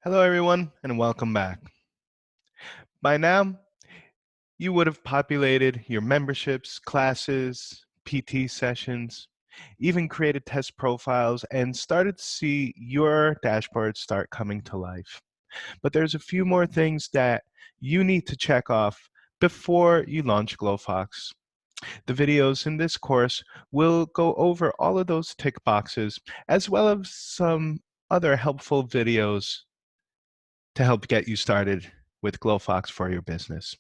Hello, everyone, and welcome back. By now, you would have populated your memberships, classes, PT sessions, even created test profiles, and started to see your dashboard start coming to life. But there's a few more things that you need to check off before you launch Glofox. The videos in this course will go over all of those tick boxes, as well as some other helpful videos to help get you started with Glofox for your business.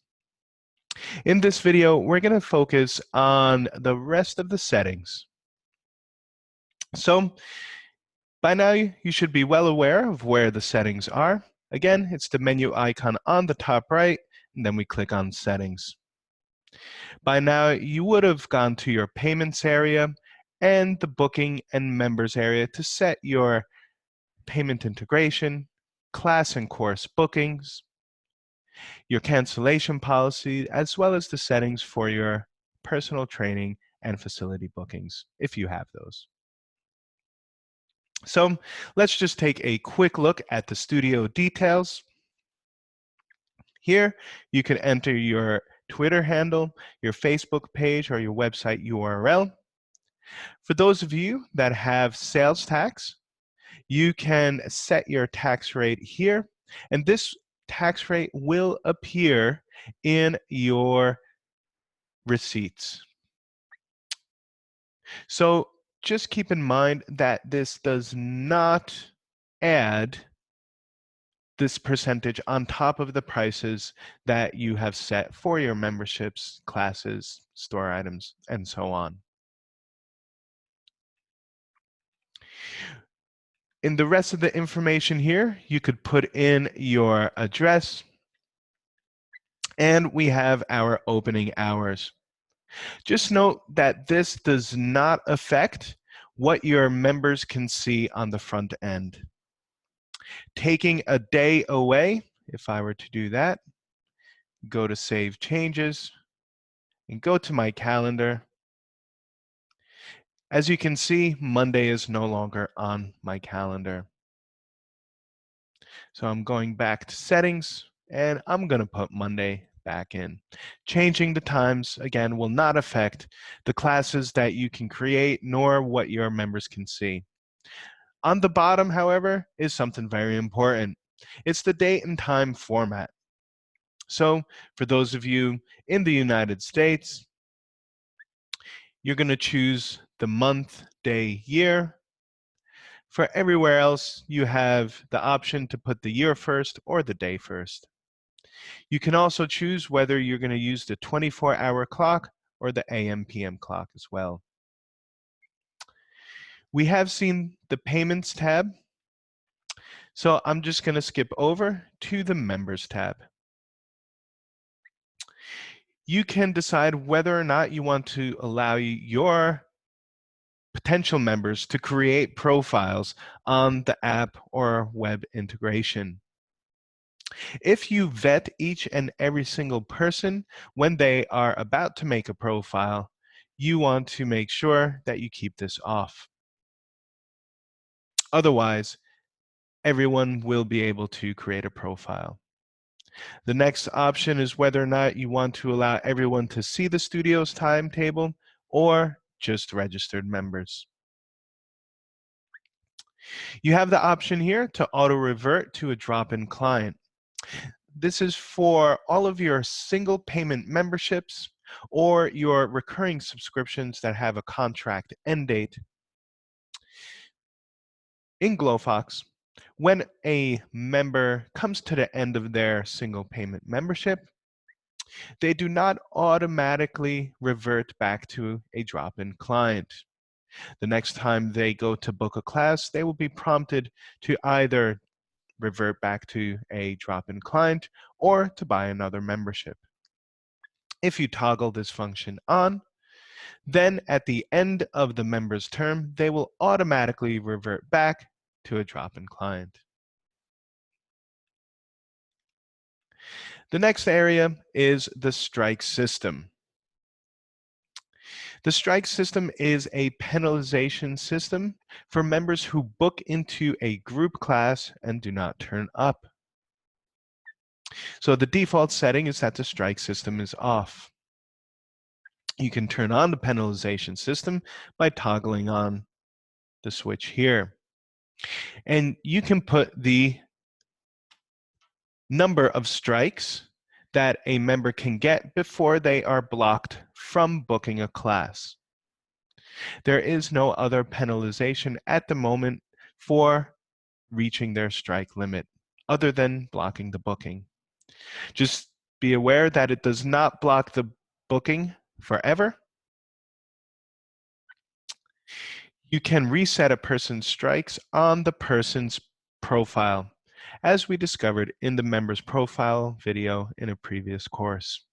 In this video, we're going to focus on the rest of the settings. So by now, you should be well aware of where the settings are. Again, it's the menu icon on the top right, and then we click on Settings. By now, you would have gone to your Payments area and the Booking and Members area to set your payment integration, class and course bookings, your cancellation policy, as well as the settings for your personal training and facility bookings, if you have those. So let's just take a quick look at the studio details. Here, you can enter your Twitter handle, your Facebook page, or your website URL. For those of you that have sales tax, you can set your tax rate here, and this tax rate will appear in your receipts. So just keep in mind that this does not add this percentage on top of the prices that you have set for your memberships, classes, store items, and so on. In the rest of the information here, you could put in your address, and we have our opening hours. Just note that this does not affect what your members can see on the front end. Taking a day away, if I were to do that, go to Save Changes and go to my calendar. As you can see, Monday is no longer on my calendar. So I'm going back to Settings, and I'm going to put Monday back in. Changing the times, again, will not affect the classes that you can create, nor what your members can see. On the bottom, however, is something very important. It's the date and time format. So for those of you in the United States, you're going to choose the month, day, year. For everywhere else, you have the option to put the year first or the day first. You can also choose whether you're going to use the 24-hour clock or the AM/PM clock as well. We have seen the Payments tab, so I'm just going to skip over to the Members tab. You can decide whether or not you want to allow your potential members to create profiles on the app or web integration. If you vet each and every single person when they are about to make a profile, you want to make sure that you keep this off. Otherwise, everyone will be able to create a profile. The next option is whether or not you want to allow everyone to see the studio's timetable or just registered members. You have the option here to auto-revert to a drop-in client. This is for all of your single payment memberships or your recurring subscriptions that have a contract end date. In Glofox, when a member comes to the end of their single payment membership, they do not automatically revert back to a drop-in client. The next time they go to book a class, they will be prompted to either revert back to a drop-in client or to buy another membership. If you toggle this function on, then at the end of the member's term, they will automatically revert back to a drop-in client. The next area is the strike system. The strike system is a penalization system for members who book into a group class and do not turn up. So the default setting is that the strike system is off. You can turn on the penalization system by toggling on the switch here. And you can put the number of strikes that a member can get before they are blocked from booking a class. There is no other penalization at the moment for reaching their strike limit other than blocking the booking. Just be aware that it does not block the booking forever. You can reset a person's strikes on the person's profile, as we discovered in the member's profile video in a previous course.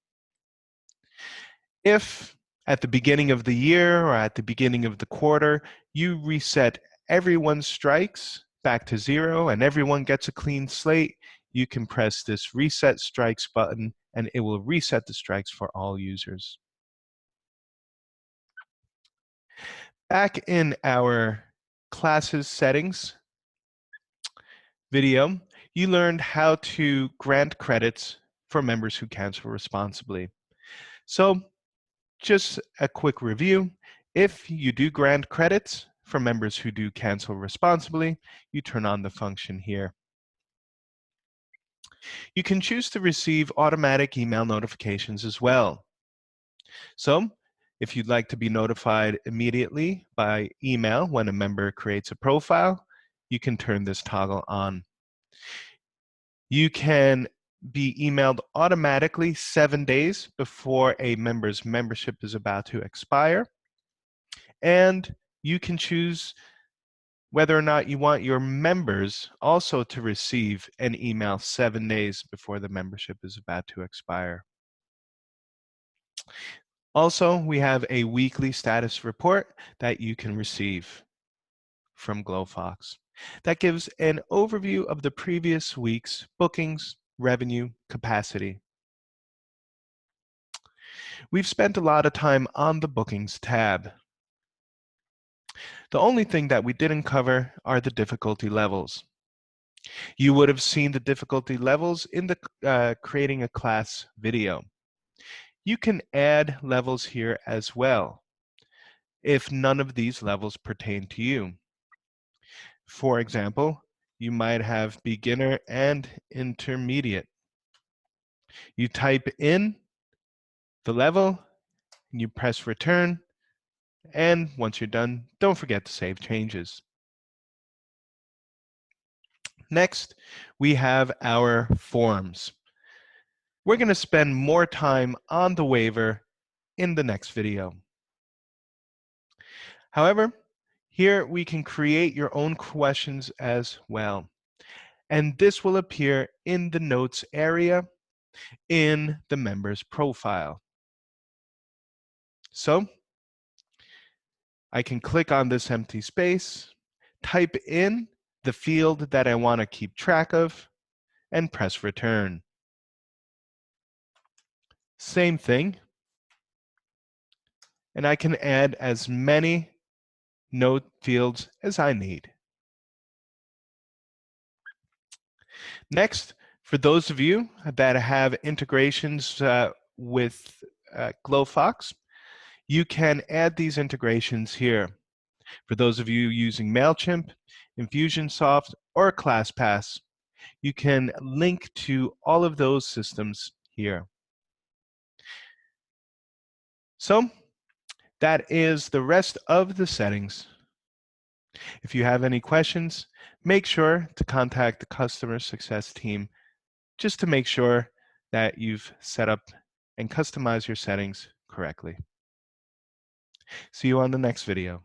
If at the beginning of the year or at the beginning of the quarter, you reset everyone's strikes back to 0 and everyone gets a clean slate, you can press this Reset Strikes button and it will reset the strikes for all users. Back in our classes settings video, you learned how to grant credits for members who cancel responsibly. So just a quick review. If you do grant credits for members who do cancel responsibly, you turn on the function here. You can choose to receive automatic email notifications as well. So if you'd like to be notified immediately by email when a member creates a profile, you can turn this toggle on. You can be emailed automatically 7 days before a member's membership is about to expire. And you can choose whether or not you want your members also to receive an email 7 days before the membership is about to expire. Also, we have a weekly status report that you can receive from Glofox that gives an overview of the previous week's bookings, revenue, capacity. We've spent a lot of time on the bookings tab. The only thing that we didn't cover are the difficulty levels. You would have seen the difficulty levels in the creating a class video. You can add levels here as well if none of these levels pertain to you. For example, you might have beginner and intermediate. You type in the level, and you press return, and once you're done, don't forget to save changes. Next, we have our forms. We're going to spend more time on the waiver in the next video. However, here we can create your own questions as well. And this will appear in the notes area in the member's profile. So I can click on this empty space, type in the field that I want to keep track of, and press return. Same thing. And I can add as many note fields as I need. Next, for those of you that have integrations with Glofox, you can add these integrations here. For those of you using MailChimp, Infusionsoft, or ClassPass, you can link to all of those systems here. So that is the rest of the settings. If you have any questions, make sure to contact the customer success team just to make sure that you've set up and customized your settings correctly. See you on the next video.